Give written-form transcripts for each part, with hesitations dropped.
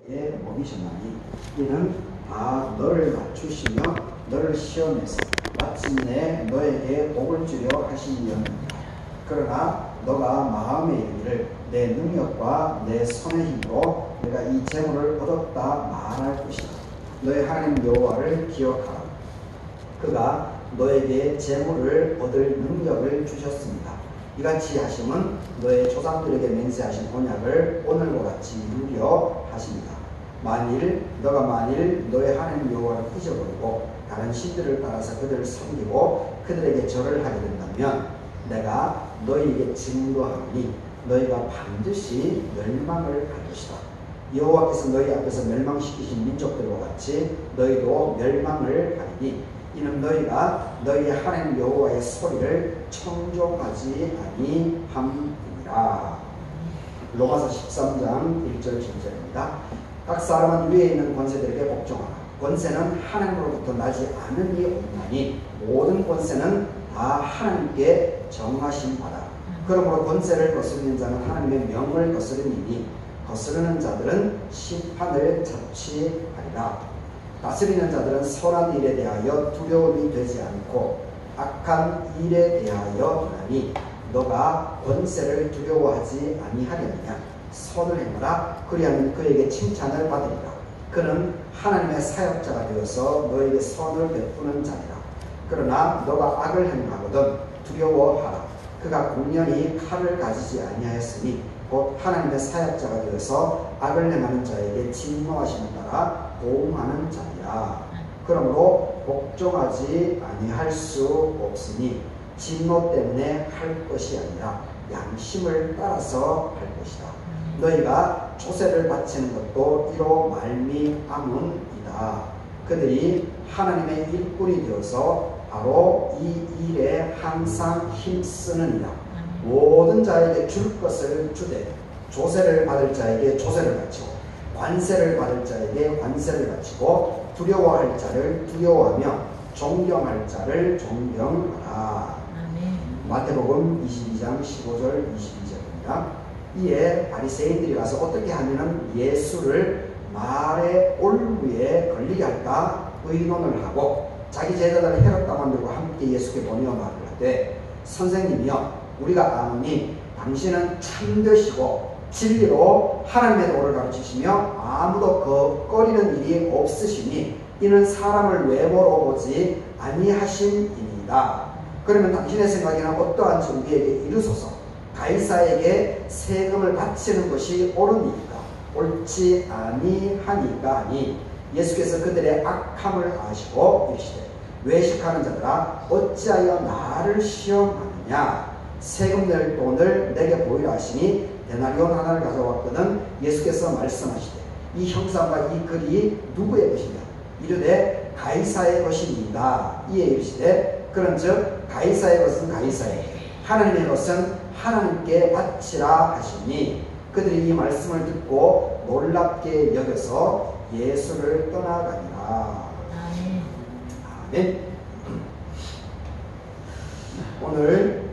에 먹이셨나니 이는 다 너를 맞추시며 너를 시험해서 마침내 너에게 복을 주려 하심이었느니라. 그러나 너가 마음에 이르기를 내 능력과 내 손의 힘으로 내가 이 재물을 얻었다 말할 것이다. 너의 하나님 여호와를 기억하라. 그가 너에게 재물을 얻을 능력을 주셨습니다. 이같이 하심은 너의 조상들에게 맹세하신 언약을 오늘과 같이 이루려 하십니다. 너가 만일 너의 하나님 여호와를 잊어버리고 다른 신들을 따라서 그들을 섬기고 그들에게 절을 하게 된다면 내가 너희에게 증거하니 너희가 반드시 멸망을 할 것이다. 여호와께서 너희 앞에서 멸망시키신 민족들과 같이 너희도 멸망을 하리니 이는 너희가 너희의 하나님 여호와의 소리를 청종하지 아니함이니라. 로마서 13장 1절 2절입니다. 각 사람은 위에 있는 권세들에게 복종하라. 권세는 하나님으로부터 나지 않으니 없나니 모든 권세는 다 하나님께 정하신 바다. 그러므로 권세를 거스르는 자는 하나님의 명을 거스르니니 거스르는 자들은 심판을 자취하리라. 다스리는 자들은 선한 일에 대하여 두려움이 되지 않고 악한 일에 대하여 하나니 너가 권세를 두려워하지 아니하려느냐. 선을 행하라. 그리하면 그에게 칭찬을 받으리라. 그는 하나님의 사역자가 되어서 너에게 선을 베푸는 자니라. 그러나 너가 악을 행하거든 두려워하라. 그가 공연히 칼을 가지지 아니하였으니 곧 하나님의 사역자가 되어서 악을 행하는 자에게 진노하심을 따라 보응하는 자니라. 그러므로 복종하지 아니할 수 없으니 진노 때문에 할 것이 아니라 양심을 따라서 할 것이다. 너희가 조세를 바치는 것도 이로 말미암음이다. 그들이 하나님의 일꾼이 되어서 바로 이 일에 항상 힘쓰느니라. 모든 자에게 줄 것을 주되 조세를 받을 자에게 조세를 바치고 관세를 받을 자에게 관세를 바치고 두려워할 자를 두려워하며 존경할 자를 존경하라. 마태복음 22장 15절 22절입니다. 이에 바리새인들이 가서 어떻게 하면은 예수를 말의 올무에 걸리게 할까 의논을 하고 자기 제자들을 헤롯 당원들과 함께 예수께 보내어 말을 하되 선생님이여 우리가 아노니 당신은 참되시고 진리로 하나님의 도를 가르치시며 아무도 거거리는 일이 없으시니 이는 사람을 외모로 보지 아니하심이니이다. 그러면 당신의 생각에는 어떠한지 우리에게 이르소서. 가이사에게 세금을 바치는 것이 옳으니까 옳지 아니하니까 하니 예수께서 그들의 악함을 아시고 이르시되 외식하는 자들아 어찌하여 나를 시험하느냐. 세금 낼 돈을 내게 보이라 하시니 데나리온 하나를 가져왔거든 예수께서 말씀하시되 이 형상과 이 글이 누구의 것이냐. 이르되 가이사의 것입니다. 이에 이르시되 그런즉 가이사의 것은 가이사에게 하나님의 것은 하나님께 바치라 하시니 그들이 이 말씀을 듣고 놀랍게 여겨서 예수를 떠나가니라. 아멘. 오늘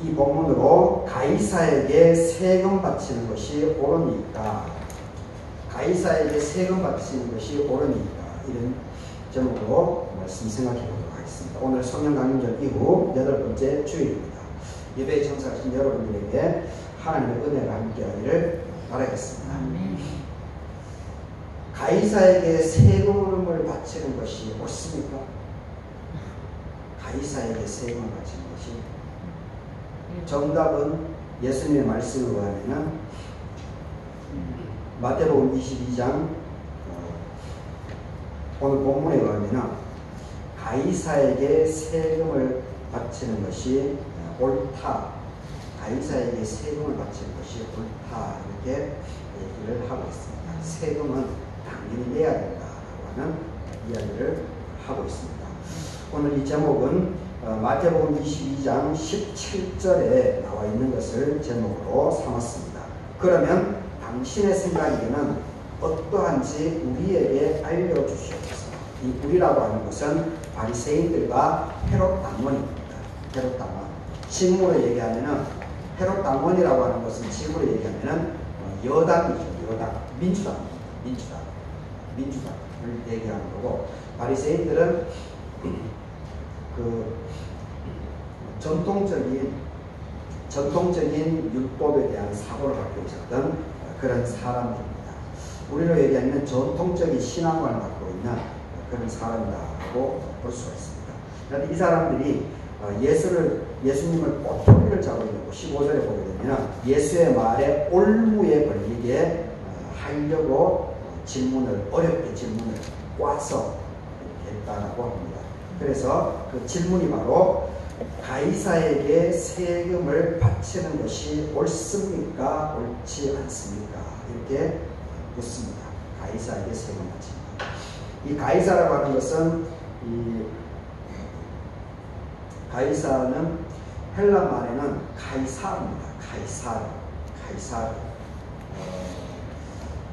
이 본문으로 가이사에게 세금 바치는 것이 옳으니까 가이사에게 세금 바치는 것이 옳으니까 이런 제목으로 말씀 생각해 보도록 하겠습니다. 오늘 성령 강림절 이후 8번째 주일입니다. 예배에 참석하신 여러분들에게 하나님의 은혜가 함께하기를 바라겠습니다. 가이사에게 세금을 바치는 것이 옳습니까? 가이사에게 세금을 바치는 것이 정답은 예수님의 말씀에 의하면 마태복음 22장 오늘 본문에 의하면 가이사에게 세금을 바치는 것이 옳다. 가이사에게 세금을 바치는 것이 옳다. 이렇게 얘기를 하고 있습니다. 세금은 당연히 내야 된다라고 하는 이야기를 하고 있습니다. 오늘 이 제목은 마태복음 22장 17절에 나와 있는 것을 제목으로 삼았습니다. 그러면 당신의 생각에는 어떠한지 우리에게 알려주시옵소서. 이 우리라고 하는 것은 바리새인들과 헤롯 당원입니다. 헤롯 당원. 지금으로 얘기하면은 헤롯 당원이라고 하는 것은 지금으로 얘기하면은 여당이죠. 여당, 민주당을 얘기하는 거고, 바리새인들은 그 전통적인 율법에 대한 사고를 갖고 있었던 그런 사람들입니다. 우리로 얘기하면 전통적인 신앙관을 갖고 있는 그런 사람이라고 볼 수가 있습니다. 그런데 이 사람들이 예수님을 꼬투리를 잡으려고 15절에 보게 되면 예수의 말에 올무에 걸리게 하려고 어렵게 질문을 꽈서 했다라고 합니다. 그래서 그 질문이 바로 가이사에게 세금을 바치는 것이 옳습니까? 옳지 않습니까? 이렇게 묻습니다. 가이사에게 세금 바칩니다. 이 가이사라고 하는 것은 가이사는 헬라 말에는 카이사르입니다. 카이사르.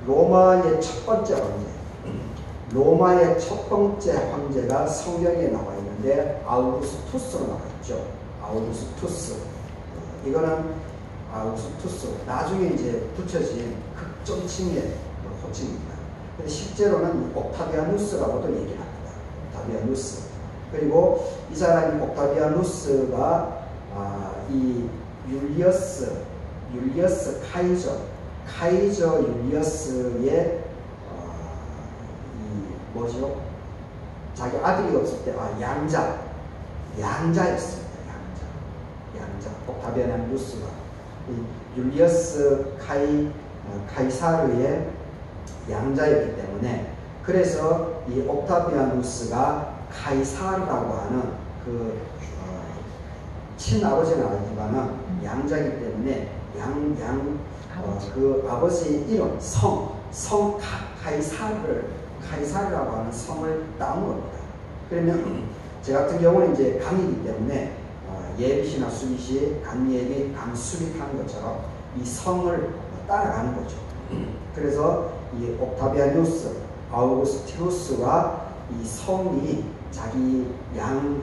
로마의 첫 번째 황제가 성경에 나와 있는데 아우구스투스로 나와 있죠. 아우구스투스. 이거는 아우구스투스. 나중에 이제 붙여진 극정칭의 호칭입니다. 근데 실제로는 옥타비아누스라고도 얘기를 합니다. 옥타비아누스. 그리고 이 사람이 옥타비아누스가 이 율리어스 카이저 율리어스의 자기 아들이 없을 때 양자였습니다. 양자. 옥타비아누스가 율리어스 카이사르의 양자였기 때문에, 그래서 이 옥타비아누스가 카이사르라고 하는 친아버지는 아니지만은 양자이기 때문에 그 아버지의 이름, 카이사르라고 하는 성을 따온 겁니다. 그러면 제 같은 경우는 이제 강이기 때문에 예빗이나 수빗이 강예빗, 강수빗 하는 것처럼 이 성을 따라가는 거죠. 그래서 이 옥타비아누스, 아우구스티누스와 이 성이 자기 양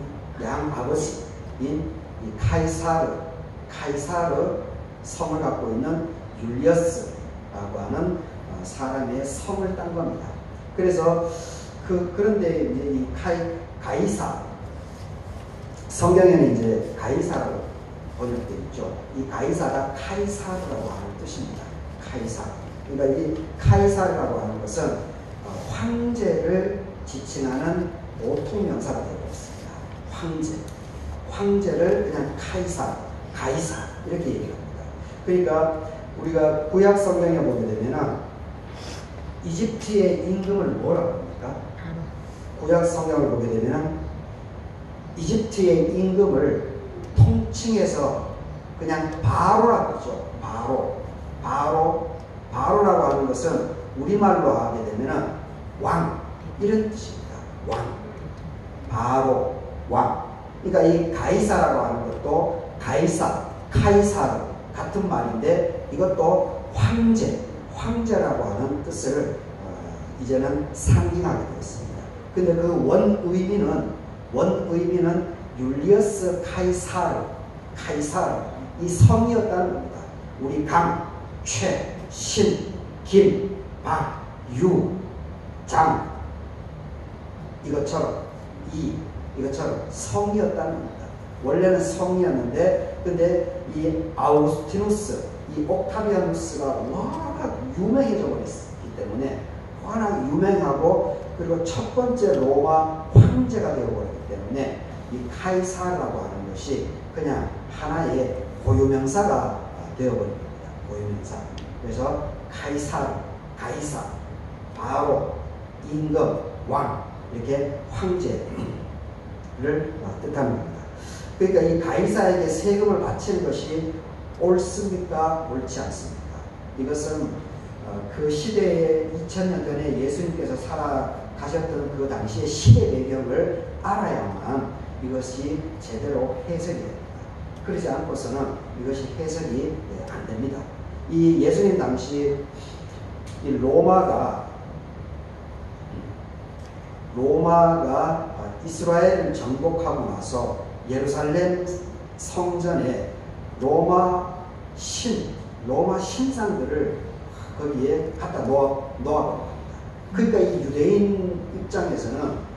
아버지인 이 카이사르 성을 갖고 있는 율리어스라고 하는 사람의 성을 딴 겁니다. 그래서 그런데 이제 이 가이사, 성경에는 이제 가이사라고 번역되어 있죠. 이 가이사가 카이사르라고 하는 뜻입니다. 카이사. 그러니까 이 카이사르라고 하는 것은 황제를 지칭하는 보통 명사가 되고 있습니다. 황제를 그냥 가이사 이렇게 얘기합니다. 그러니까 우리가 구약 성경에 보게 되면은 이집트의 임금을 뭐라고 합니까? 구약 성경을 보게 되면은 이집트의 임금을 통칭해서 그냥 바로라고 하죠. 바로라고 하는 것은 우리말로 하게 되면은 왕 이런 뜻입니다. 왕. 그러니까 이 가이사라고 하는 것도 카이사르 같은 말인데 이것도 황제라고 하는 뜻을 이제는 상징하게 되었습니다. 근데 그 원의미는 율리어스 카이사르 이 성이었다는 겁니다. 우리 강, 최, 신, 김, 박, 유, 장 이것처럼 성이었다는 겁니다. 원래는 성이었는데, 근데 이 아우구스티누스, 이 옥타비아누스가 워낙 유명해져 버렸기 때문에, 워낙 유명하고, 그리고 첫 번째 로마 황제가 되어버렸기 때문에, 이 카이사르라고 하는 것이 그냥 하나의 고유명사가 되어버립니다. 고유명사. 그래서 가이사, 바로, 임금, 왕, 이렇게 황제를 뜻하는 겁니다. 그러니까 이 가이사에게 세금을 바치는 것이 옳습니까? 옳지 않습니까? 이것은 그 시대에 2000년 전에 예수님께서 살아가셨던 그 당시의 시대 배경을 알아야만 이것이 제대로 해석이 됩니다. 그러지 않고서는 이것이 해석이 안 됩니다. 이 예수님 당시 이 로마가 이스라엘을 정복하고 나서 예루살렘 성전에 로마 신상들을 거기에 갖다 놓아버립니다. 그러니까 이 유대인 입장에서는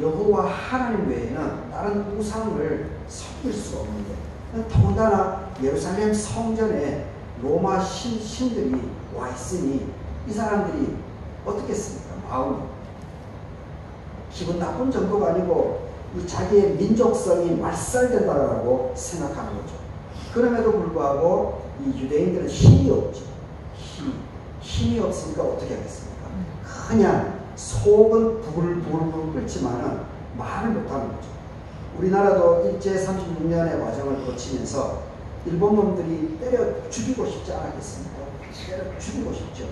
여호와 하나님 외에는 다른 우상을 섬길 수가 없는데, 더군다나 예루살렘 성전에 로마 신들이 와 있으니 이 사람들이 어떻겠습니까? 마음이 기분 나쁜 정도가 아니고 이 자기의 민족성이 말살된다라고 생각하는 거죠. 그럼에도 불구하고 이 유대인들은 힘이 없죠. 힘이 없으니까 어떻게 하겠습니까? 그냥 속은 부글부글 끓지만은 말을 못하는 거죠. 우리나라도 일제 36년의 과정을 거치면서 일본 놈들이 때려 죽이고 싶지 않았겠습니까? 때려 죽이고 싶죠.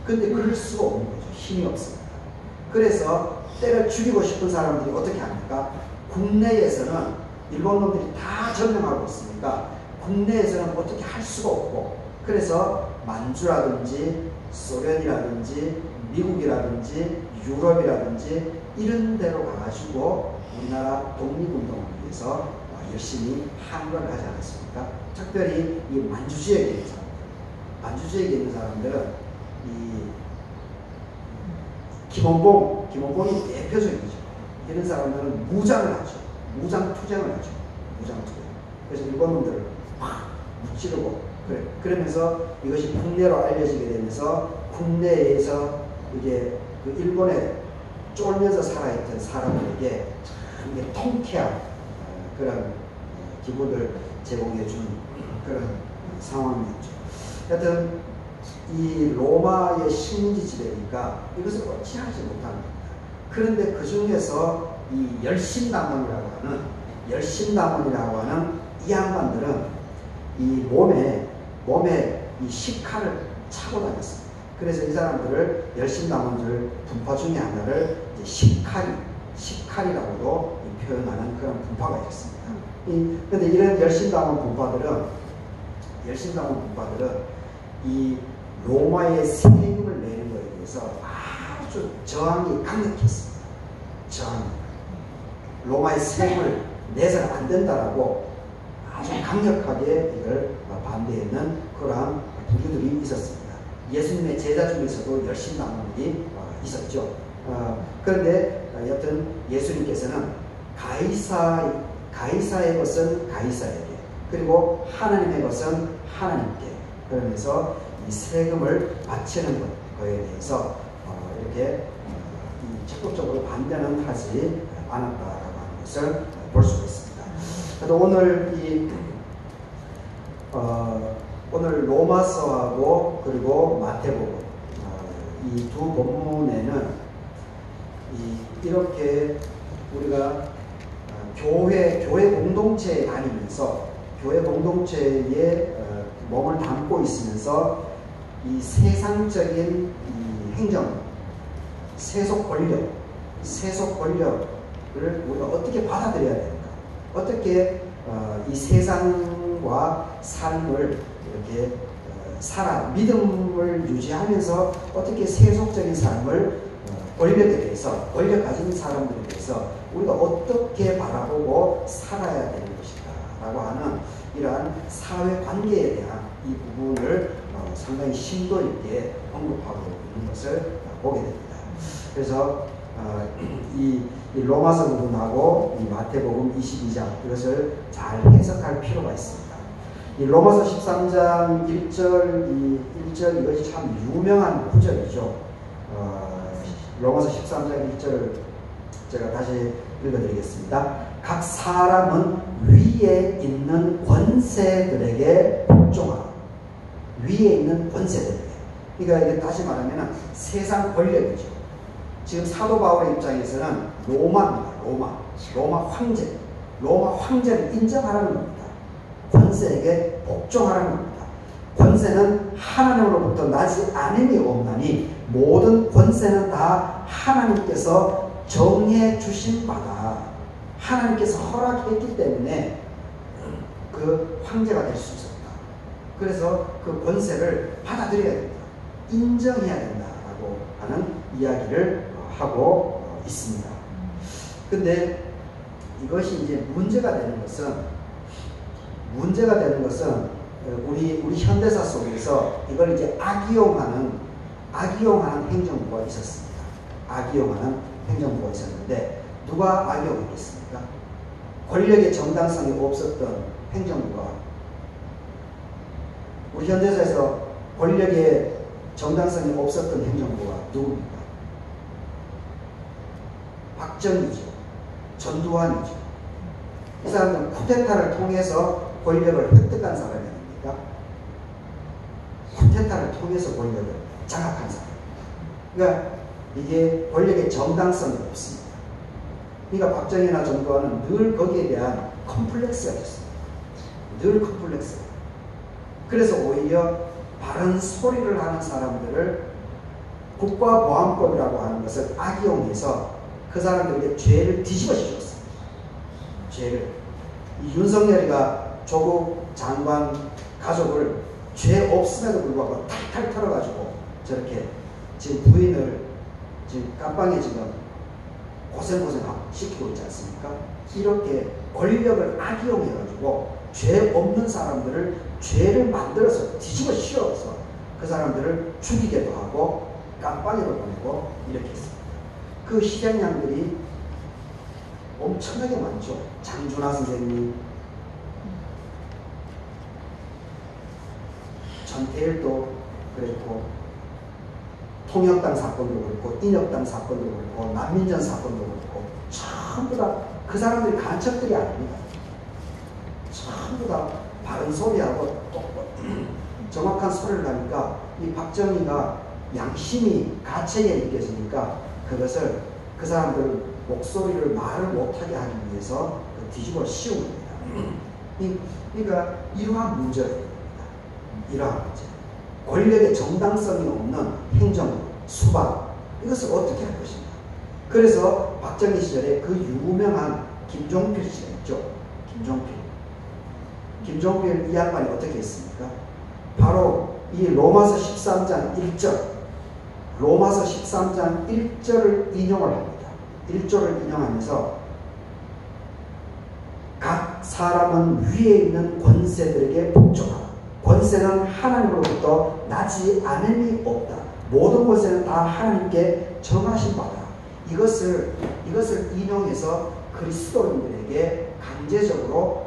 근데 그럴 수가 없는 거죠. 힘이 없습니다. 그래서 때려 죽이고 싶은 사람들이 어떻게 합니까? 국내에서는 일본 놈들이 다 점령하고 있으니까 국내에서는 어떻게 할 수가 없고, 그래서 만주라든지 소련이라든지 미국이라든지 유럽이라든지 이런 데로 가가지고 우리나라 독립운동을 위해서 열심히 항거를 하지 않았습니까? 특별히 이 만주 지역에 있는 사람들, 만주 지역에 있는 사람들은 이 김원봉이 대표적이죠. 이런 사람들은 무장을 하죠. 무장 투쟁을 하죠. 무장 투쟁. 그래서 일본 놈들을 막 무찌르고, 그러면서 이것이 국내로 알려지게 되면서 국내에서 이게 그 일본에 쫄면서 살아있던 사람들에게 참 통쾌한 그런 기분을 제공해 준 그런 상황이었죠. 하여튼 이 로마의 식민지 지배니까 이것을 어찌하지 못합니다. 그런데 그 중에서 이 열심당원이라고 하는 이 양반들은 이 몸에 이 식칼을 차고 다녔습니다. 그래서 이 사람들을 열심당원들 분파 중에 하나를 식칼이라고도 표현하는 그런 분파가 있었습니다. 그런데 이런 열심당원 분파들은 이 로마의 세금을 내는 것에 대해서 아주 저항이 강력했습니다. 로마의 세금을 내서는 안 된다라고 아주 강력하게 이걸 반대했는 그러한 부류들이 있었습니다. 예수님의 제자 중에서도 열심당원들이 있었죠. 그런데 여튼 예수님께서는 가이사의 것은 가이사에게, 그리고 하나님의 것은 하나님께, 그러면서 이 세금을 바치는 것에 대해서 이렇게 적극적으로 반대는 하지 않았다라고 하는 것을 볼 수가 있습니다. 그래서 오늘 로마서하고 그리고 마태복음 이 두 본문에는 이렇게 우리가 교회 공동체에 다니면서 교회 공동체에 몸을 담고 있으면서 이 세상적인 이 행정, 세속 권력을 우리가 어떻게 받아들여야 되는가, 어떻게 이 세상과 삶을 이렇게 믿음을 유지하면서 어떻게 세속적인 삶을 권력에 대해서, 권력 가진 사람들에 대해서 우리가 어떻게 바라보고 살아야 되는 것인가 라고 하는 이러한 사회 관계에 대한 이 부분을 상당히 심도 있게 언급하고 있는 것을 보게 됩니다. 그래서 이 로마서 부분하고 이 마태복음 22장 이것을 잘 해석할 필요가 있습니다. 이 로마서 13장 1절 이것이 참 유명한 구절이죠. 로마서 13장 1절을 제가 다시 읽어드리겠습니다. 각 사람은 위에 있는 권세들에게 복종하라. 위에 있는 권세들에게. 그러니까 이게 다시 말하면 세상 권력이죠. 지금 사도 바울의 입장에서는 로마입니다. 로마 황제를 인정하라는 겁니다. 권세에게 복종하라는 겁니다. 권세는 하나님으로부터 나지 않음이 없나니 모든 권세는 다 하나님께서 정해 주신 바다. 하나님께서 허락했기 때문에 그 황제가 될 수 있었다. 그래서 그 권세를 받아들여야 된다. 인정해야 된다라고 하는 이야기를 하고 있습니다. 근데 이것이 이제 문제가 되는 것은 우리 현대사 속에서 이걸 이제 악이용하는 행정부가 있었습니다. 악이용하는 행정부가 있었는데 누가 악이용했겠습니까? 권력의 정당성이 없었던 행정부가 우리 현대사에서 권력의 정당성이 없었던 행정부가 누굽니까? 박정희죠. 전두환이죠. 이 사람들은 쿠데타를 통해서 권력을 획득한 사람이 아닙니까? 쿠데타를 통해서 권력을 장악한 사람. 그러니까 이게 권력의 정당성이 없습니다. 그러니까 박정희나 전두환은 늘 거기에 대한 컴플렉스가 있었습니다. 늘 컴플렉스. 그래서 오히려 바른 소리를 하는 사람들을 국가보안법이라고 하는 것을 악용해서 그 사람들에게 죄를 뒤집어 씌웠습니다. 죄를. 이 윤석열이가 조국 장관 가족을 죄 없음에도 불구하고 탈탈 털어가지고 저렇게 지금 부인을 지금 깜빵에 지금 고생 시키고 있지 않습니까? 이렇게 권력을 악용해가지고 죄 없는 사람들을 죄를 만들어서 뒤집어 씌워서 그 사람들을 죽이기도 하고 깜빵으로 보내고 이렇게 했습니다. 그 희생양들이 엄청나게 많죠. 장준하 선생님, 전태일도 그랬고, 통역당 사건도 그렇고, 인혁당 사건도 그렇고, 난민전 사건도 그렇고, 전부 다 그 사람들이 간첩들이 아닙니다. 전부 다 바른 소리하고 정확한 소리를 하니까 이 박정희가 양심이 가책에 느껴지니까 그것을 그 사람들 목소리를 말을 못하게 하기 위해서 뒤집어 씌운 겁니다. 그러니까 이러한 문제가 있습니다. 이러한 문제. 권력의 정당성이 없는 행정, 수반 이것을 어떻게 할 것인가. 그래서 박정희 시절에 그 유명한 김종필 씨가 있죠. 김종필 이 양반이 어떻게 했습니까? 바로 이 로마서 13장 1절 로마서 13장 1절을 인용을 합니다. 1절을 인용하면서 각 사람은 위에 있는 권세들에게 복종하라. 권세는 하나님으로부터 나지 않음이 없다. 모든 권세는 다 하나님께 정하신 바다. 이것을 인용해서 그리스도인들에게 강제적으로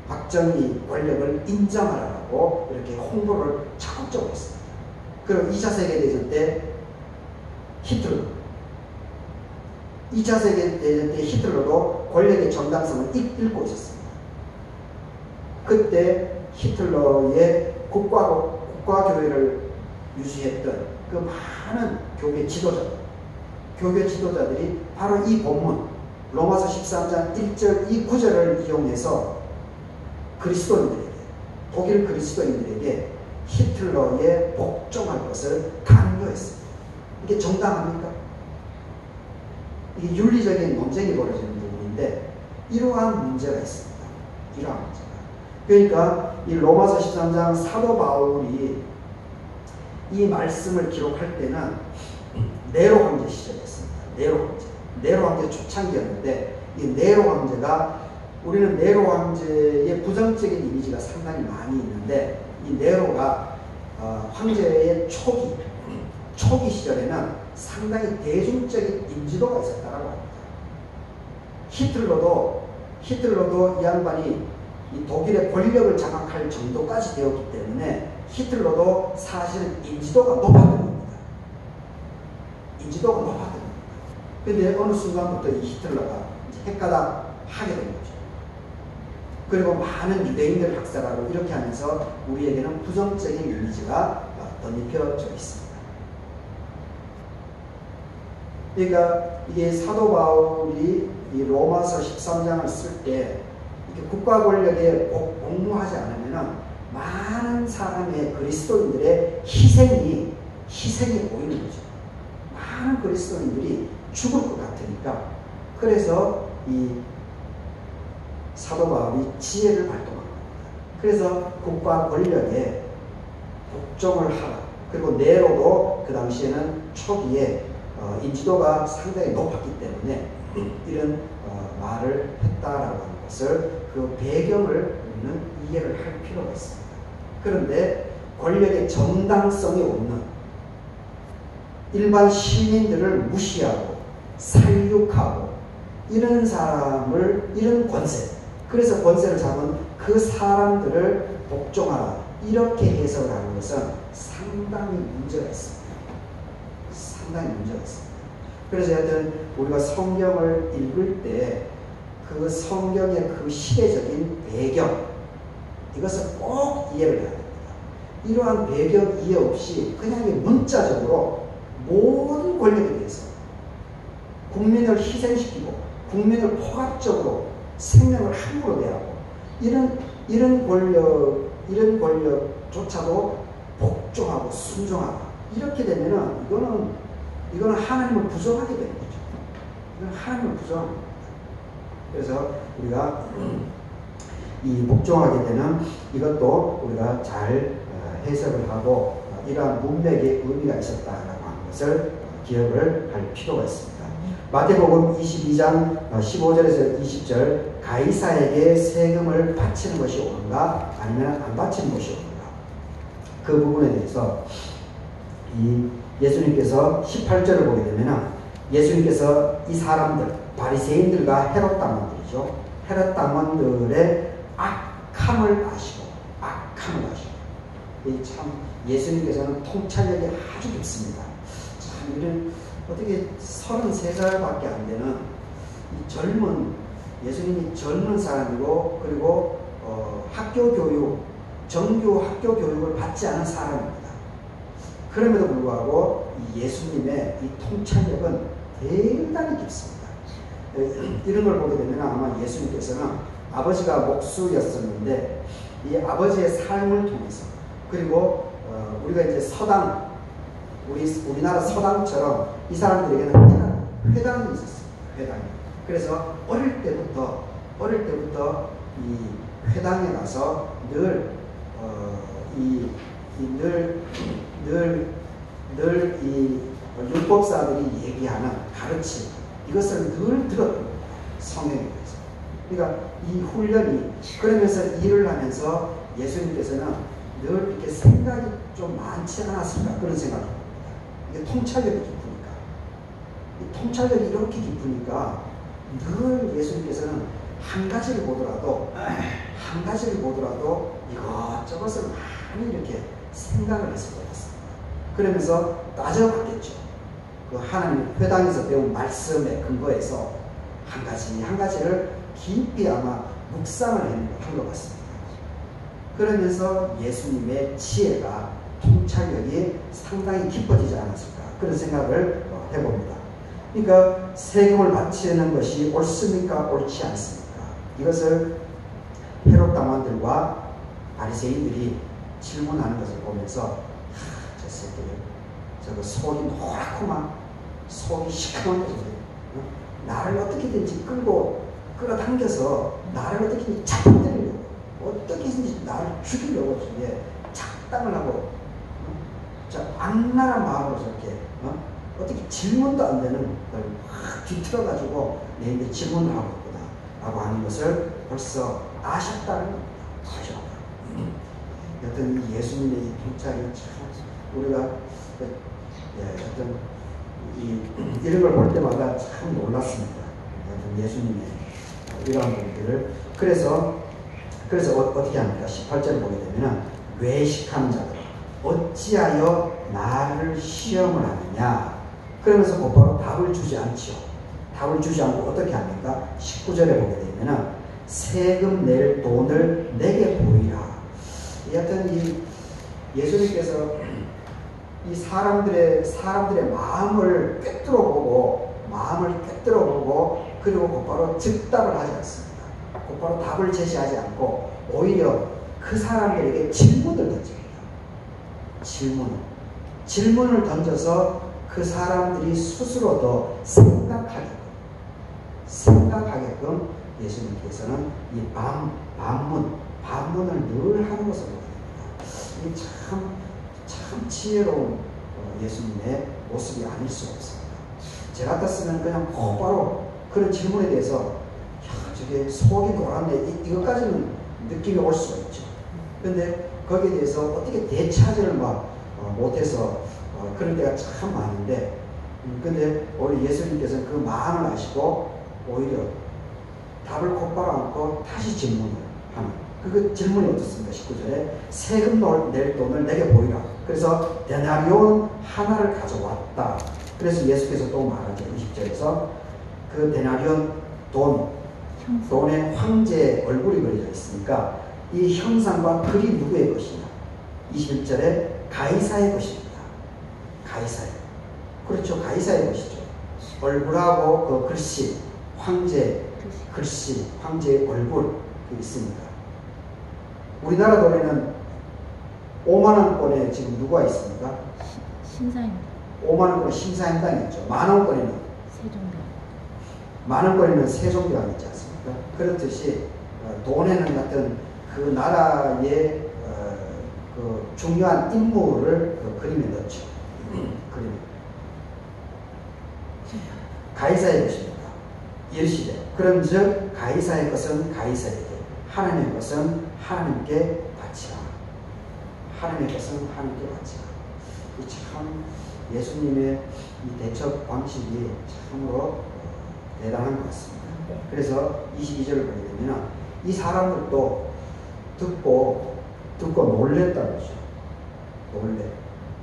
박정희 권력을 인정하라고 이렇게 홍보를 적극적으로 했습니다. 그리고 2차 세계대전 때 히틀러 2차 세계대전 때 히틀러도 권력의 정당성을 잃고 있었습니다. 그때 히틀러의 국가교회를 유지했던 그 많은 교회 지도자들이 바로 이 본문 로마서 13장 1절 이 구절을 이용해서 그리스도인들에게 독일 그리스도인들에게 히틀러에 복종할 것을 강요했습니다. 이게 정당합니까? 이게 윤리적인 논쟁이 벌어지는 부분인데 이러한 문제가 있습니다. 이러한 문제가. 그러니까 이 로마서 13장 사도 바울이 이 말씀을 기록할 때는 네로 황제 시절이었습니다. 네로 황제 초창기였는데 이 네로 황제가 우리는 네로 황제의 부정적인 이미지가 상당히 많이 있는데 이 네로가 황제의 초기 시절에는 상당히 대중적인 인지도가 있었다고 합니다. 히틀러도 이 양반이 이 독일의 권력을 장악할 정도까지 되었기 때문에 히틀러도 사실은 인지도가 높았던 겁니다. 그런데 어느 순간부터 이 히틀러가 헷가닥 하게 된 거죠. 그리고 많은 유대인들 학살하고 이렇게 하면서 우리에게는 부정적인 이미지가 덧입혀져 있습니다. 그러니까 이게 사도 바울이 이 로마서 13장을 쓸 때 국가 권력에 복무하지 않으면 많은 사람의 그리스도인들의 희생이 보이는 거죠. 많은 그리스도인들이 죽을 것 같으니까 그래서 이 사도 바울이 지혜를 발동한 겁니다. 그래서 국가 권력에 복종을 하라. 그리고 네로도 그 당시에는 초기에 인지도가 상당히 높았기 때문에 이런 말을 했다라고 하는 것을 그 배경을 우리는 이해를 할 필요가 있습니다. 그런데 권력의 정당성이 없는 일반 시민들을 무시하고 살육하고 이런 사람을, 이런 권세, 그래서 권세를 잡은 그 사람들을 복종하라, 이렇게 해석을 하는 것은 상당히 문제가 있습니다. 상당히 문제가 있습니다. 그래서 여하튼 우리가 성경을 읽을 때 그 성경의 그 시대적인 배경, 이것을 꼭 이해를 해야 됩니다. 이러한 배경 이해 없이 그냥 문자적으로 모든 권력에 대해서 국민을 희생시키고 국민을 포괄적으로 생명을 함부로 대하고 이런 권력조차도 복종하고 순종하고 이렇게 되면은 이거는 하나님을 부정하게 되는 거죠. 이건 하나님을 부정하는 겁니다. 그래서 우리가 이 복종하게 되는 이것도 우리가 잘 해석을 하고 이러한 문맥의 의미가 있었다라고 하는 것을 기억을 할 필요가 있습니다. 마태복음 22장 15절에서 20절, 가이사에게 세금을 바치는 것이 옳은가 아니면 안 바치는 것이 옳은가, 그 부분에 대해서 이 예수님께서 18절을 보게 되면 예수님께서 이 사람들 바리새인들과 헤롯 당원들이죠. 헤롯 당원들의 악함을 아시고 이 참 예수님께서는 통찰력이 아주 깊습니다. 참 이런 어떻게 33살밖에 안 되는 이 젊은, 예수님이 젊은 사람이고 그리고 학교 교육, 정규 학교 교육을 받지 않은 사람입니다. 그럼에도 불구하고 이 예수님의 이 통찰력은 대단히 깊습니다. 이런 걸 보게 되면 아마 예수님께서는 아버지가 목수였었는데 이 아버지의 삶을 통해서, 그리고 우리가 이제 서당, 우리나라 서당처럼 이 사람들에게는 회당이 있었습니다. 회당이. 그래서 어릴 때부터 이 회당에 가서 늘 이 율법사들이 얘기하는 가르침, 이것을 늘 들었던 성경에 대해서. 그러니까 이 훈련이, 그러면서 일을 하면서 예수님께서는 늘 이렇게 생각이 좀 많지 않았을까, 그런 생각이 듭니다. 이게 통찰력이 깊으니까. 이 통찰력이 이렇게 깊으니까 늘 예수님께서는 한 가지를 보더라도 이것저것을 많이 이렇게 생각을 했을 것 같습니다. 그러면서 따져봤겠죠. 그 하나님 회당에서 배운 말씀에 근거해서 한 가지를 깊이 아마 묵상을 한 것 같습니다. 그러면서 예수님의 지혜가, 통찰력이 상당히 깊어지지 않았을까, 그런 생각을 해봅니다. 그러니까 세금을 바치는 것이 옳습니까, 옳지 않습니까? 이것을 헤롯 당원들과 바리새인들이 질문하는 것을 보면서 저 새끼들 저거 속이 노랗구만, 속이 시커먼 거지. 나를 어떻게든지 끌어당겨서 나를 어떻게든지 잡아들이려고, 어떻게든지 나를 죽이려고 저게 작당을 하고, 저 악랄한 마음으로 저렇게 어떻게 질문도 안 되는 걸 확 뒤틀어가지고 내인데 질문을 하고 있구나 라고 하는 것을 벌써 아셨다는 겁니다. 아셨다. 여튼 이 예수님의 이 통찰이 참 우리가 어떤 이런 걸 볼 때마다 참 놀랐습니다. 예수님의 이러한 분들을. 그래서 어떻게 합니까? 18절을 보게 되면 외식하는 자들 어찌하여 나를 시험을 하느냐, 그러면서 곧바로 답을 주지 않죠. 답을 주지 않고 어떻게 합니까? 19절에 보게 되면 세금 낼 돈을 내게 보이라. 여하튼 이 예수님께서 이 사람들의 마음을 꿰뚫어 보고 그리고 곧바로 즉답을 하지 않습니다. 곧바로 답을 제시하지 않고 오히려 그 사람들에게 질문을 던집니다. 질문을 던져서 그 사람들이 스스로 더 생각하게끔 예수님께서는 이 반문을 늘 하는 것을 보게 됩니다. 이게 참 지혜로운 예수님의 모습이 아닐 수가 없습니다. 제 같았으면 그냥 곧바로 그런 질문에 대해서 저게 속이 노랗네, 이것까지는 느낌이 올 수가 있죠. 그런데 거기에 대해서 어떻게 대처하지를 못해서 그런 때가 참 많은데, 근데 우리 예수님께서는 그 마음을 아시고 오히려 답을 곧바로 않고 다시 질문을 하는, 그 질문이 어떻습니까? 19절에 세금 낼 돈을 내게 보이라. 그래서 데나리온 하나를 가져왔다. 그래서 예수께서 또 말하죠. 20절에서 그 데나리온 돈에 황제의 얼굴이 그려져 있으니까 이 형상과 글이 누구의 것이냐? 21절에 가이사의 것입니다. 가이사의. 그렇죠. 가이사의 것이죠. 얼굴하고 그 글씨, 황제 글씨, 황제의 얼굴 있습니다. 우리나라 돈에는 5만원권에 지금 누가 있습니까? 신사임당. 5만원권에 신사임당이 있죠. 만원권에는 세종대왕. 만원권에는 세종대왕이 있지 않습니까? 그렇듯이 돈에는 같은 그 나라의 그 중요한 인물을 그 그림에 넣죠. 그림에. 가이사의 것입니다. 이르시되 그런즉 가이사의 것은 가이사에게, 하나님의 것은 하나님께 바치라. 하나님의 것은 하나님께 바치라. 참 예수님의 이 대처 방식이 참으로 대단한 것 같습니다. 그래서 22절을 보게 되면 이 사람들도 듣고 놀랬다고 그러죠.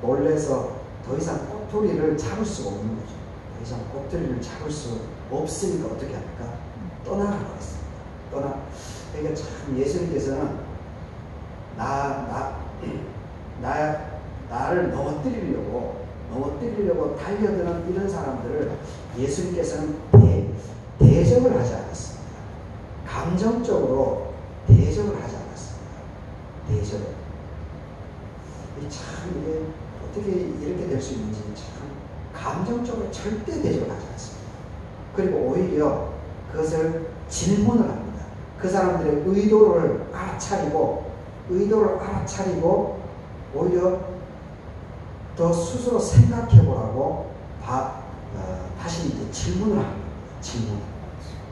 놀래서 더 이상 꼬투리를 잡을 수가 없는 거죠. 더 이상 꼬투리를 잡을 수 없으니까 어떻게 합니까? 떠나가고 있습니다. 그러니까 참 예수님께서는 나를 넘어뜨리려고 달려드는 이런 사람들을 예수님께서는 대적을 하지 않았습니다. 감정적으로 대적을 하지 않았습니다. 대적을. 참 이게 어떻게 이렇게 될 수 있는지 참 감정적으로 절대 대적을 하지 않습니다. 그리고 오히려 그것을 질문을 합니다. 그 사람들의 의도를 알아차리고 오히려 더 스스로 생각해보라고 다시 이제 질문을 합니다. 질문.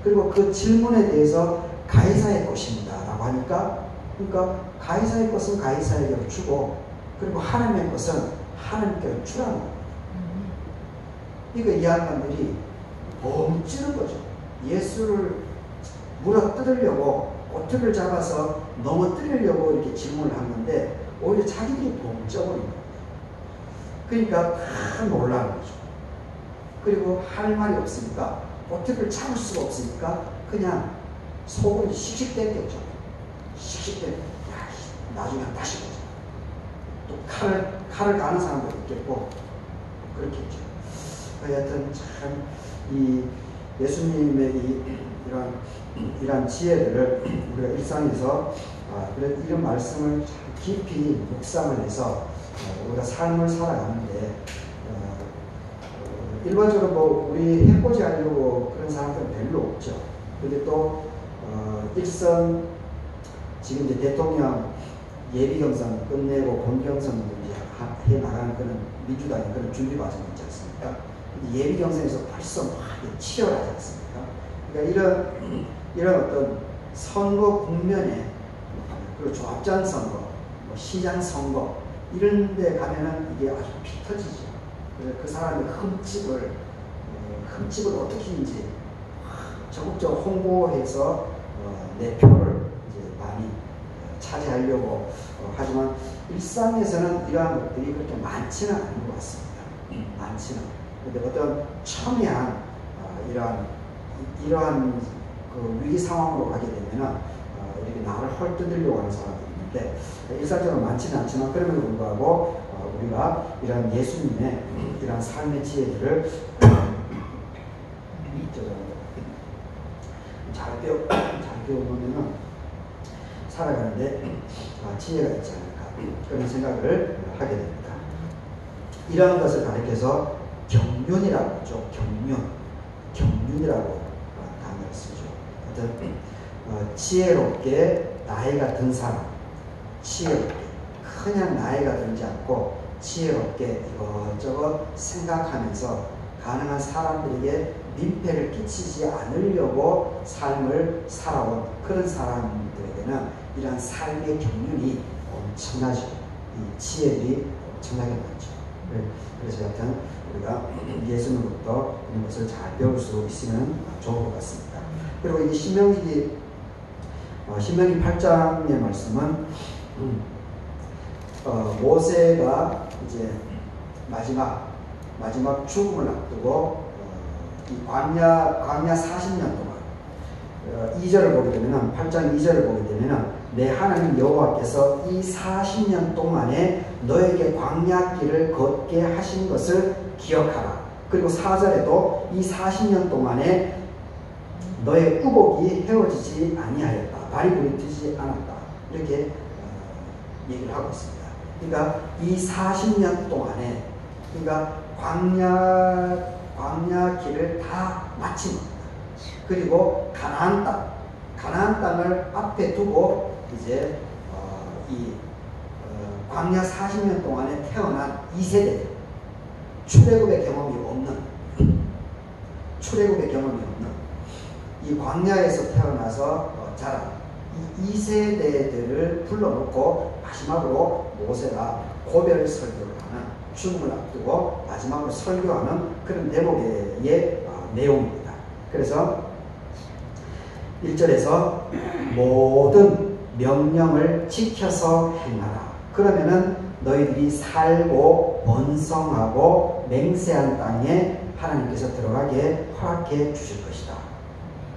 그리고 그 질문에 대해서 가이사의 것입니다 라고 하니까, 그러니까 가이사의 것은 가이사에게 주고, 그리고 하나님의 것은 하나님께 주라는 겁니다. 이거 이 양반들이 멈추는 거죠. 예수를 물어뜯으려고 꼬투리를 잡아서 넘어뜨리려고 이렇게 질문을 하는데 오히려 자기들이 멈춰버린 겁니다. 그러니까 다 놀라는 거죠. 그리고 할 말이 없으니까, 꼬투리를 잡을 수가 없으니까 그냥 속을 씩씩 땡겼죠. 씩씩 땡겨. 나중에 다시 보자. 또 칼을 가는 사람도 있겠고 그렇겠죠. 하여튼 참 이 예수님의 이러한 지혜들을 우리가 일상에서 이런 말씀을 참 깊이 묵상을 해서 우리가 삶을 살아가는데, 일반적으로 뭐 우리 해보지 하려고 그런 사람들은 별로 없죠. 근데 또 일선 지금 이제 대통령 예비경선 끝내고 본경선도 이제 해 나가는 그런 민주당의 그런 준비 과정이 있지 않습니까? 예비경선에서 벌써 막 치열하지 않습니까? 그러니까 이런 어떤 선거 국면에, 그리고 조합장 선거, 뭐 시장 선거 이런 데 가면은 이게 아주 피 터지죠. 그래서 그 사람의 흠집을 어떻게인지 적극적으로 홍보해서 내 표를 이제 많이 차지하려고 하지만 일상에서는 이러한 것들이 그렇게 많지는 않은 것 같습니다. 많지는. 그런데 어떤 첨예한 이러한 그 위기 상황으로 가게 되면은 이렇게 나를 헐뜯으려고 하는 사람들이 있는데 일상적으로 많지는 않지만 그럼에도 불구하고 우리가 이런 예수님의 이런 삶의 지혜들을 잘 배우면은 살아가는데 지혜가 있지 않을까 그런 생각을 하게 됩니다. 이러한 것을 가리켜서 경륜이라고 하죠. 경륜이라고 단어를 쓰죠. 어떤 지혜롭게 나이가 든 사람, 지혜롭게 그냥 나이가 들지 않고 지혜롭게 이것저것 생각하면서 가능한 사람들에게 민폐를 끼치지 않으려고 삶을 살아온 그런 사람들에게는 이러한 삶의 경륜이 엄청나죠. 이 지혜들이 엄청나게 많죠. 그래서 여튼 우리가 예수님으로부터 이런 것을 잘 배울 수 있으면 좋을 것 같습니다. 그리고 이 신명기 8장의 말씀은 모세가 이제 마지막 죽음을 앞두고 이 광야 40년 동안 2절을 보게 되면 8장 2절을 보게 되면 내 하나님 여호와께서 이 40년 동안에 너에게 광야길을 걷게 하신 것을 기억하라. 그리고 4절에도 이 40년 동안에 너의 의복이 헤어지지 아니하였다. 발이 부르트지 않았다. 이렇게 얘기를 하고 있습니다. 그러니까 이 40년 동안에 그러니까 광야 길을 다 마친 겁니다. 그리고 가나안 땅을 앞에 두고 이제 광야 40년 동안에 태어난 2세대 출애굽의 경험이 없는 이 광야에서 태어나서 자란 이 2세대들을 불러놓고 마지막으로 모세가 고별 설교를 하는 죽음을 앞두고 마지막으로 설교하는 그런 대목의 내용입니다. 그래서 1절에서 모든 명령을 지켜서 행하라. 그러면은 너희들이 살고 번성하고 맹세한 땅에 하나님께서 들어가게 허락해 주실 것이다.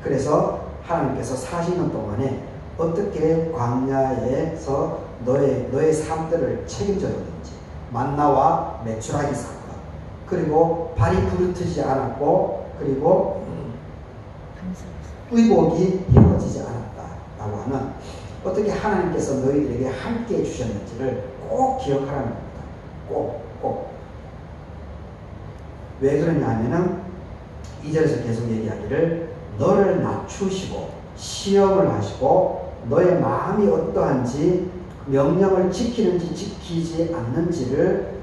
그래서 하나님께서 40년 동안에 어떻게 광야에서 너의 삶들을 책임져 줬는지, 만나와 메추라기 사건, 그리고 발이 부르트지 않았고, 그리고 의복이 헤어지지 않았다라고 하는 어떻게 하나님께서 너희들에게 함께 해주셨는지를 꼭 기억하라는 겁니다. 꼭. 왜 그러냐 하면은 2절에서 계속 얘기하기를 너를 낮추시고 시험을 하시고 너의 마음이 어떠한지 명령을 지키는지 지키지 않는지를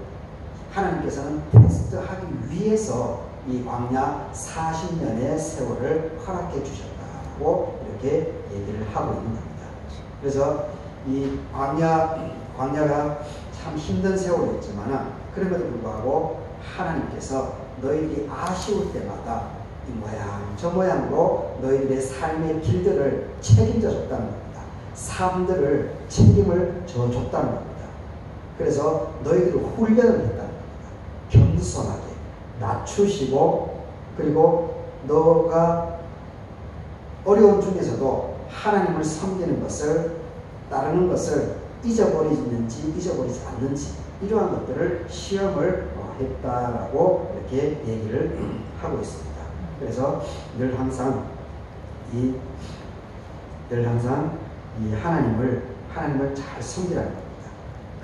하나님께서는 테스트하기 위해서 이 광야 40년의 세월을 허락해 주셨다고 이렇게 얘기를 하고 있는 겁니다. 그래서 이 광야가 참 힘든 세월이었지만 그럼에도 불구하고 하나님께서 너희들이 아쉬울 때마다 이 모양 저 모양으로 너희들의 삶의 길들을 책임져 줬다는 겁니다. 삶들을 책임을 져 줬다는 겁니다. 그래서 너희들을 훈련을 했다는 겁니다. 겸손하게 낮추시고 그리고 너가 어려운 중에서도 하나님을 섬기는 것을 따르는 것을 잊어버리는지 잊어버리지 않는지 이러한 것들을 시험을 했다라고 이렇게 얘기를 하고 있습니다. 그래서 늘 항상 이 하나님을 잘 섬기라는 겁니다.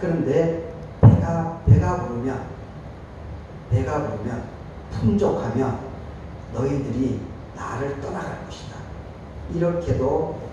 그런데 배가 부르면 풍족하면 너희들이 나를 떠나갈 것이다. 이렇게도